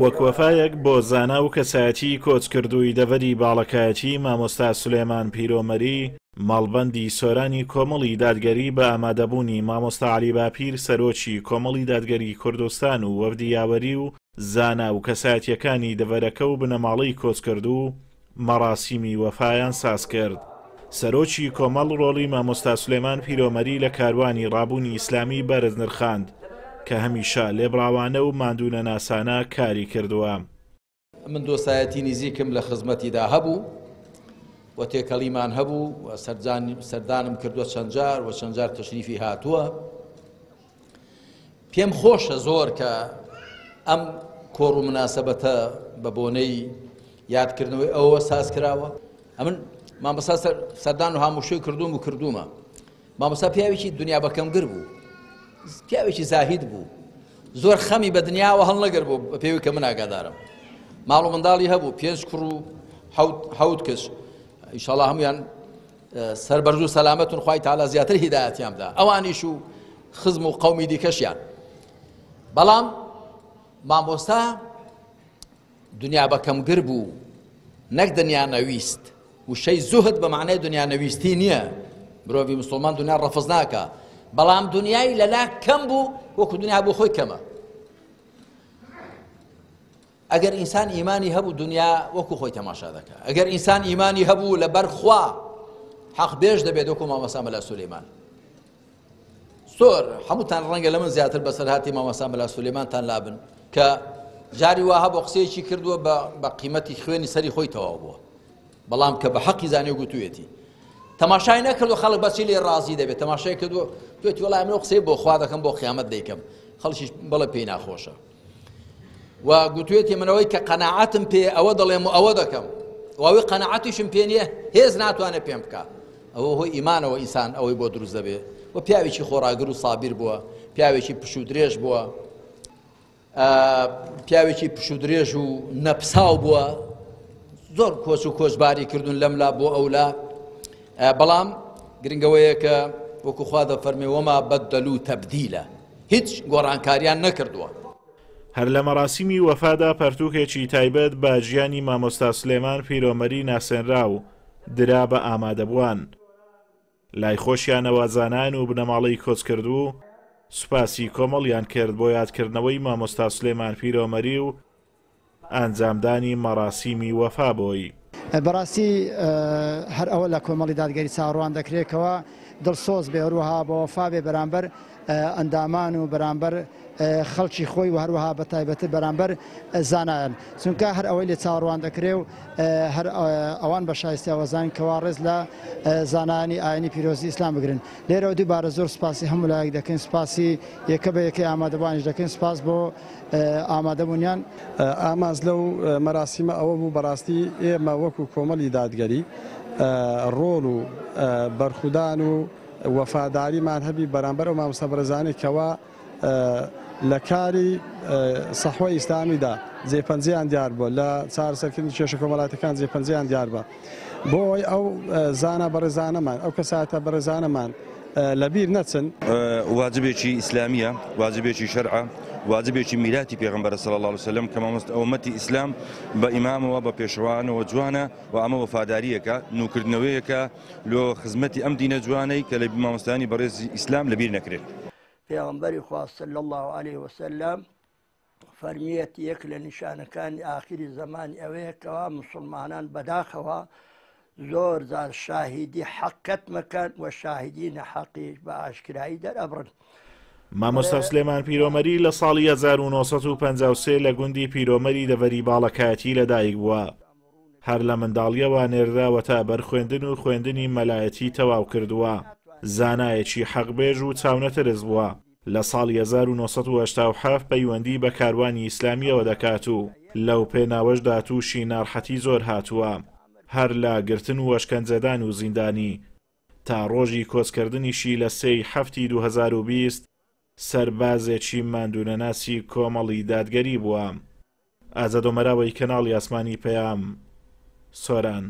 وەک وەفایەک بۆ زانا و کەسایەتی کۆچکردووی دەڤەری باڵەکایەتی مامۆستا سولێمان پیرۆمەری ماڵبەندی سۆرانی کۆمەڵی دادگەری بە ئامادەبوونی مامۆستا عەلی باپیر سەرۆکی کۆمەڵی دادگەری کوردستان و وەفدی یاوەری و زانا و کەسایەتیەکانی دەڤەرەکە و بنەماڵەی کۆچکردوو مەراسیمی وەفایان ساز کرد. سەرۆکی کۆمەڵ ڕۆڵی مامۆستا سولێمان پیرۆمەری لە کاروانی ڕابوونی ئیسلامی بەرز نرخاند کە هەمیشە لێبڕاوانە و ماندوونە ناسانە کاری کردووە. من دۆستایەتی نزیکم لە خزمەتیدا هەبوو و تێکەڵیمان هەبوو و سەردانم کردووە چەند جار و چەند جار تەشریفی هاتووە. پێم خۆشە زۆر کە ئەم کۆڕ و مناسەبەتە بە بۆنەی یادکردنەوەی ئەوە ساز کراوە. ئەمن مامۆستا سەردان و هاموشوی کردوومە. مامۆستا پیاوێکی دنیا بەکەمگر بوو، پیاوێکی زاهید بوو، زۆر خەمی بە دنیاوە هەڵ نەگەر بوو بە پێوی کە من ئاگادارم. ماڵ و منداڵی هەبوو، 5 کوڕ و 7 کچ، ئینشاڵڵا هەمویان سەربەرز و سەلامەتن، خوای تەعالا زیاتر هیدایەتیان بدا، ئەوانیش و خزم و قەومی دیکەشیان. بەڵام مامۆستا دنیا بەکەمگر بوو، نەک دنیا نەویست، وشەی زوهد بە معنای دنیا نەویستی نییە. مرۆڤی موسڵمان دنیا ڕەفز ناکە، بەڵام دنیای لەلا کەم بوو وەکو دنیا بۆ خۆی کەمە. ئەگەر ئینسان ئیمانی هەبوو دنیا وەکو خۆی تەماشا دەکات، ئەگەر ئینسان ئیمانی هەبوو لەبەر خوا حەق بێژ دەبێت وەکو مامۆستا مەلا سولەیمان. زۆر هەمووتان ڕەنگە لە من زیاتر بەسەرهاتی مامۆستا مەلا سولەیمانتان لابن کە جاری وا هەبوو قسەیەکی کردووە بە قیمەتی خوێنی سەری خۆی تەواو بووە، بەڵام کە بە حەقی زانێ و گوتوویەتی تەماشای نەکردو خەڵک بەچی لێ ڕازی دەبێت، تەماشای کردووە توێتی وەڵای من قسەی بۆ خوا دەکەم بۆ قیامەت دەیکەم، خەڵکیش بەڵێ پێی ناخۆشە و گوتوێتی منەوەی کە قەناعەتم پێ ئەوە دەڵێم و ئەوە دەکەم واوی قەناعەتیشم پێ نییە هێز ناتوانێت پێم بکات. ئەوە هۆی ئیمانەوە ئینسان ئەوەی بۆ دروست دەبێت و پیاوێکی خۆراگر و سابیر بووە، پیاوێکی پش و درێژ بووە، پیاوێکی پش و درێژ و نەپساو بووە، زۆر کۆچ و کۆچباری کردوون لەملا بۆ ئەولا. بەڵام گرنگەوەیە کە وەکو خوا دەفەرمێ وەما بەدەلوو تەبدیلە، هیچ گۆڕانکاریان نەکردووە. هەر لە مەراسیمی وەفادا پەرتووکێکی تایبەت بە ژیانی مامۆستا سولێمان پیرۆمەری ناسێنرا و درا بە ئامادەبووان. لای خۆشیانەوە زانان و بنەماڵەی کۆچکردوو سوپاسی کۆمەڵیان کرد بۆ یادکردنەوەی مامۆستا سولێمان پیرۆمەری و ئەنجامدانی مەراسیمی وەفا بۆی. بەڕاستی هەر ئەوە لە کۆمەڵی دادگەری چاڕوان دەکرێتەوە دڵسۆز بێ هەروەها بە وەفا بێ بەرامبەر ئەندامان و بەرامبەر خەڵکی خۆی و هەروەها بە تایبەتی بەرامبەر زانایان، چونکە هەر ئەوەی لێ چاڕوان دەکرێ و هەر ئەوان بە شایستیاوەزان کەوا ڕێز لە زانانی ئاینی پیرۆزی ئیسلام بگرن. لێرەوە دووبارە زۆر سپاسی هەموو لایەک دەکەین، سپاسی یەکە بە یەکەی ئامادەبوانیش دەکەین، سپاس بۆ ئامادەبوونیان. ئاماز لەو مەراسیمە ئەوە بوو بەڕاستی ئێمە وەکو کۆمەڵی دادگەری ڕۆڵ و بەرخودان و وەفاداریمان هەبی بەرامبەر ئەو مامۆستا بەرزانێک کەوا لە کاری سەحوەی ئیسلامیدا جێپەنجەیان دیار بووە، لە چارەسەرکردنی کێشە کۆمەڵاتەکان جێپەنجەیان دیار بووە. بۆی ئەو زانە بەڕێزانەمان ئەو کەساتە بەڕێزانەمان لەبیر نەچن. واجبێکی ئیسلامیە، واجبێکی شەرعە، واجبێکی میراتی پێغەمبەر صلی الله علیه وسلم کە ئومەتی ئیسلام بە ئیمامەوە بە پێشەوانەوە جوانە و ئەمە وەفاداریەکە نوکردنەوەیەکە لۆ خزمەتی ئەم دینە جوانەی کە لە مامۆستانی بەڕێزی ئیسلام لەبیر نەکرێت. پێغەمبەری خوا صلی الله علیه وسلم فەرمیێت یەک لە نیشانەکانی ئاخری زمانی ئەوەیە کەوا موسڵمانان بەداخەوە زۆر جار شاهیدی حەقەت مەکەن و شاهیدی نەحەقیش بە ئاشکرایی دەرئەبڕن. مامۆستا سولێمان پیرۆمەری لە ساڵی 1953 لە گوندی پیرۆمەری دەڤەری باڵەکایەتی لەدایک بووە. هەر لە منداڵیەوە نێردراوە تا بەرخوێندن و خوێندنی مەلایەتی تەواو کردووە. زانایەکی حەقبێژ و چاونەترس بووە. لە ساڵی 1987 پەیوەندی بە کاروانی ئیسلامیەوە دەکات و لەو پێناوەشدا تووشی ناڕحەتی زۆر هاتووە، هەر لە گرتن و وەشکەنجەدان و زیندانی تا ڕۆژی کۆچکردنیشی لە 3 هەفتی 2020 سەربازێکی ماندوونەناسی کۆمەڵی دادگەری بووە. ئازادۆمەراوەی کەناڵی ئاسمانی پەیام، سۆران.